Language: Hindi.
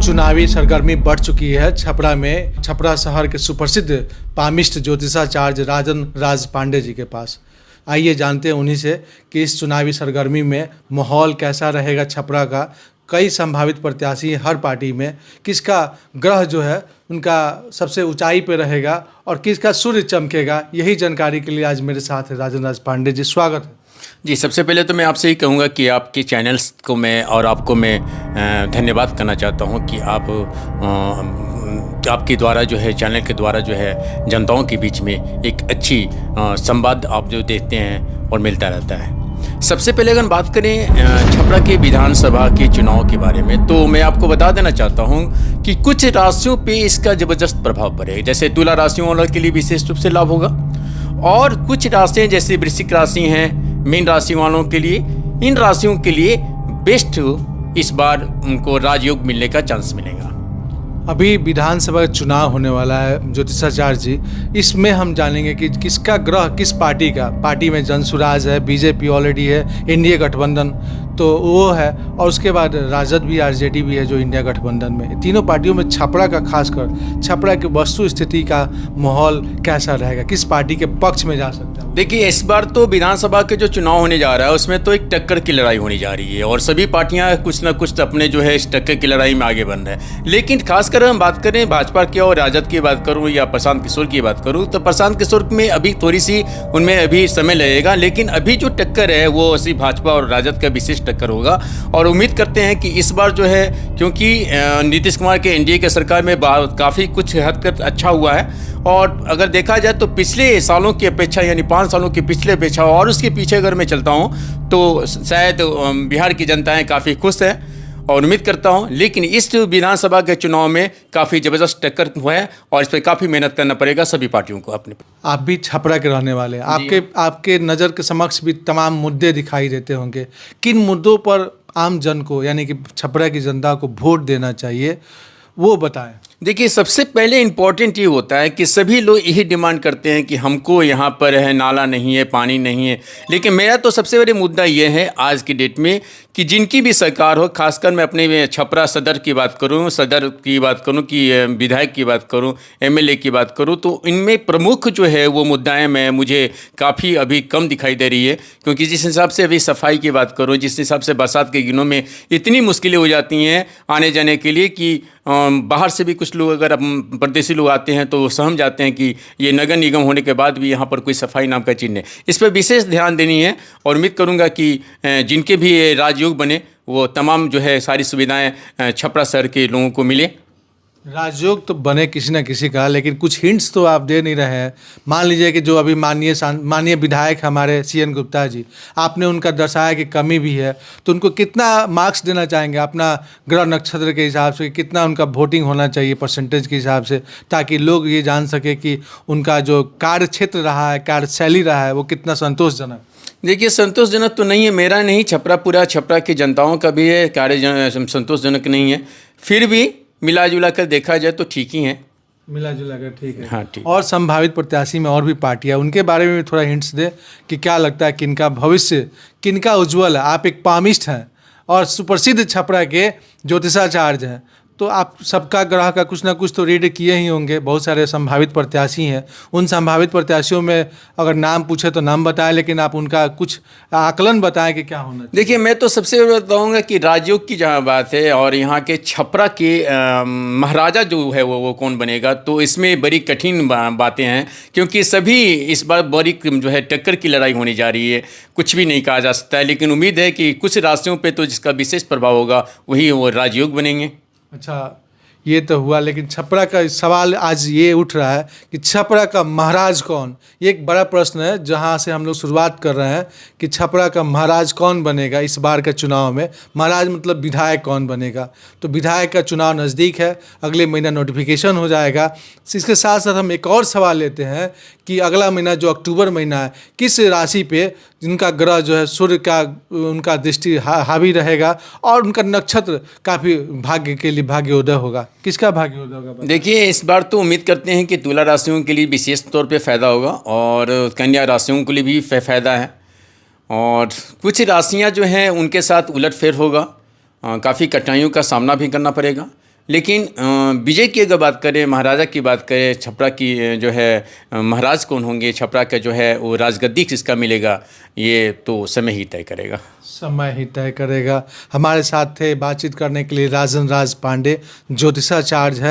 चुनावी सरगर्मी बढ़ चुकी है छपरा में। छपरा शहर के सुप्रसिद्ध पामिस्ट ज्योतिषाचार्य राजन राज पांडे जी के पास आइए जानते हैं उन्हीं से कि इस चुनावी सरगर्मी में माहौल कैसा रहेगा छपरा का। कई संभावित प्रत्याशी हर पार्टी में, किसका ग्रह जो है उनका सबसे ऊंचाई पे रहेगा और किसका सूर्य चमकेगा, यही जानकारी के लिए आज मेरे साथ है राजन राज पांडे जी। स्वागत है जी। सबसे पहले तो मैं आपसे ही कहूँगा कि आपके चैनल्स को मैं और आपको मैं धन्यवाद करना चाहता हूँ कि आपके द्वारा जो है, चैनल के द्वारा जो है, जनताओं के बीच में एक अच्छी संवाद आप जो देते हैं और मिलता रहता है। सबसे पहले अगर बात करें छपरा के विधानसभा के चुनाव के बारे में, तो मैं आपको बता देना चाहता हूँ कि कुछ राशियों पे इसका ज़बरदस्त प्रभाव पड़ेगा। जैसे तुला राशियों वालों के लिए विशेष रूप से लाभ होगा, और कुछ राशियाँ जैसे वृश्चिक राशि हैं, मीन राशि वालों के लिए, इन राशियों के लिए बेस्ट इस बार उनको राजयोग मिलने का चांस मिलेगा। अभी विधानसभा चुनाव होने वाला है ज्योतिषाचार्य जी, इसमें हम जानेंगे कि किसका ग्रह किस पार्टी का। पार्टी में जनसुराज है, बीजेपी ऑलरेडी है, इंडिया गठबंधन तो वो है, और उसके बाद राजद भी, आरजेडी भी है जो इंडिया गठबंधन में। तीनों पार्टियों में छपरा का, खासकर छपरा की वस्तु स्थिति का माहौल कैसा रहेगा, किस पार्टी के पक्ष में जा सकता है? देखिए, इस बार तो विधानसभा के जो चुनाव होने जा रहा है उसमें तो एक टक्कर की लड़ाई होने जा रही है, और सभी पार्टियां कुछ ना कुछ अपने जो है इस टक्कर की लड़ाई में आगे बढ़ रहे हैं। लेकिन खासकर हम बात करें भाजपा की और राजद की बात करूं या प्रशांत किशोर की बात करूं, तो प्रशांत किशोर में अभी थोड़ी सी उनमें अभी समय लगेगा, लेकिन अभी जो टक्कर है वो ऐसी भाजपा और राजद का विशेष टक्कर होगा। और उम्मीद करते हैं कि इस बार जो है, क्योंकि नीतीश कुमार के एनडीए के सरकार में काफ़ी कुछ हद तक अच्छा हुआ है, और अगर देखा जाए तो पिछले सालों की अपेक्षा, यानी 5 सालों के पिछले अपेक्षा और उसके पीछे अगर मैं चलता हूँ तो शायद बिहार की जनताएं काफ़ी खुश है, और उम्मीद करता हूँ। लेकिन इस विधानसभा के चुनाव में काफ़ी ज़बरदस्त टक्कर हुआ है, और इस पर काफ़ी मेहनत करना पड़ेगा सभी पार्टियों को अपने। आप भी छपरा के रहने वाले, आपके नज़र के समक्ष भी तमाम मुद्दे दिखाई देते होंगे। किन मुद्दों पर आम जन को, यानी कि छपरा की जनता को वोट देना चाहिए, वो बताएं। देखिए, सबसे पहले इम्पॉर्टेंट ये होता है कि सभी लोग यही डिमांड करते हैं कि हमको यहाँ पर है नाला नहीं है, पानी नहीं है। लेकिन मेरा तो सबसे बड़ा मुद्दा ये है आज की डेट में कि जिनकी भी सरकार हो, खासकर मैं अपने छपरा सदर की बात करूँ, कि विधायक की बात करूँ, एमएलए की बात करूँ, तो इनमें प्रमुख जो है वो मुद्दाएं मुझे काफ़ी अभी कम दिखाई दे रही है। क्योंकि जिस हिसाब से अभी सफाई की बात करूँ, जिस हिसाब से बरसात के दिनों में इतनी मुश्किलें हो जाती हैं आने जाने के लिए कि बाहर से भी कुछ लोग, अगर परदेसी लोग आते हैं तो समझ जाते हैं कि ये नगर निगम होने के बाद भी यहाँ पर कोई सफाई नाम का चीज़ नहीं। इस पर विशेष ध्यान देनी है, और उम्मीद करूँगा कि जिनके भी राजयोग बने वो तमाम जो है सारी सुविधाएं छपरा शहर के लोगों को मिले। राजयोग तो बने किसी न किसी का, लेकिन कुछ हिंट्स तो आप दे नहीं रहे हैं। मान लीजिए कि जो अभी माननीय विधायक हमारे CN गुप्ता जी, आपने उनका दर्शाया कि कमी भी है, तो उनको कितना मार्क्स देना चाहेंगे अपना ग्रह नक्षत्र के हिसाब से? कितना उनका वोटिंग होना चाहिए परसेंटेज के हिसाब से, ताकि लोग ये जान सके कि उनका जो कार्य क्षेत्र रहा है, कार्यशैली रहा है, वो कितना संतोषजनक? देखिए, संतोषजनक तो नहीं है, मेरा नहीं, पूरा छपरा की जनताओं का भी है कार्य संतोषजनक नहीं है। फिर भी मिला जुला कर देखा जाए तो ठीक ही है। मिला जुला कर ठीक है। हाँ, ठीक। और संभावित प्रत्याशी में और भी पार्टियां, उनके बारे में भी थोड़ा हिंट्स दे कि क्या लगता है किनका भविष्य, किनका उज्ज्वल है। आप एक पामिस्ट हैं और सुप्रसिद्ध छपरा के ज्योतिषाचार्य हैं, तो आप सबका ग्रह का कुछ ना कुछ तो रीड किए ही होंगे। बहुत सारे संभावित प्रत्याशी हैं, उन संभावित प्रत्याशियों में अगर नाम पूछे तो नाम बताएं, लेकिन आप उनका कुछ आकलन बताएं कि क्या होना चाहिए। देखिए, मैं तो सबसे बताऊंगा कि राजयोग की जहाँ बात है और यहाँ के छपरा के महाराजा जो है वो कौन बनेगा, तो इसमें बड़ी कठिन बातें हैं, क्योंकि सभी इस बार बड़ी जो है टक्कर की लड़ाई होने जा रही है। कुछ भी नहीं कहा जा सकता है, लेकिन उम्मीद है कि कुछ राशियों पर तो जिसका विशेष प्रभाव होगा वही वो राजयोग बनेंगे। अच्छा, ये तो हुआ, लेकिन छपरा का सवाल आज ये उठ रहा है कि छपरा का महाराज कौन? ये एक बड़ा प्रश्न है, जहाँ से हम लोग शुरुआत कर रहे हैं कि छपरा का महाराज कौन बनेगा इस बार के चुनाव में। महाराज मतलब विधायक कौन बनेगा। तो विधायक का चुनाव नज़दीक है, अगले महीना नोटिफिकेशन हो जाएगा। इसके साथ साथ हम एक और सवाल लेते हैं कि अगला महीना जो अक्टूबर महीना है, किस राशि पे जिनका ग्रह जो है सूर्य का उनका दृष्टि हावी रहेगा, और उनका नक्षत्र काफ़ी भाग्य के लिए भाग्योदय होगा। किसका भाग्योदय होगा? देखिए, इस बार तो उम्मीद करते हैं कि तुला राशियों के लिए विशेष तौर पे फ़ायदा होगा, और कन्या राशियों के लिए भी फ़ायदा है, और कुछ राशियां जो हैं उनके साथ उलटफेर होगा। काफ़ी कठिनाइयों का सामना भी करना पड़ेगा। लेकिन विजय की अगर बात करें, महाराजा की बात करें, छपरा की जो है महाराज कौन होंगे, छपरा का जो है वो राजगद्दी किसका मिलेगा, ये तो समय ही तय करेगा। समय ही तय करेगा। हमारे साथ थे बातचीत करने के लिए राजन राज पांडे, ज्योतिषाचार्य है।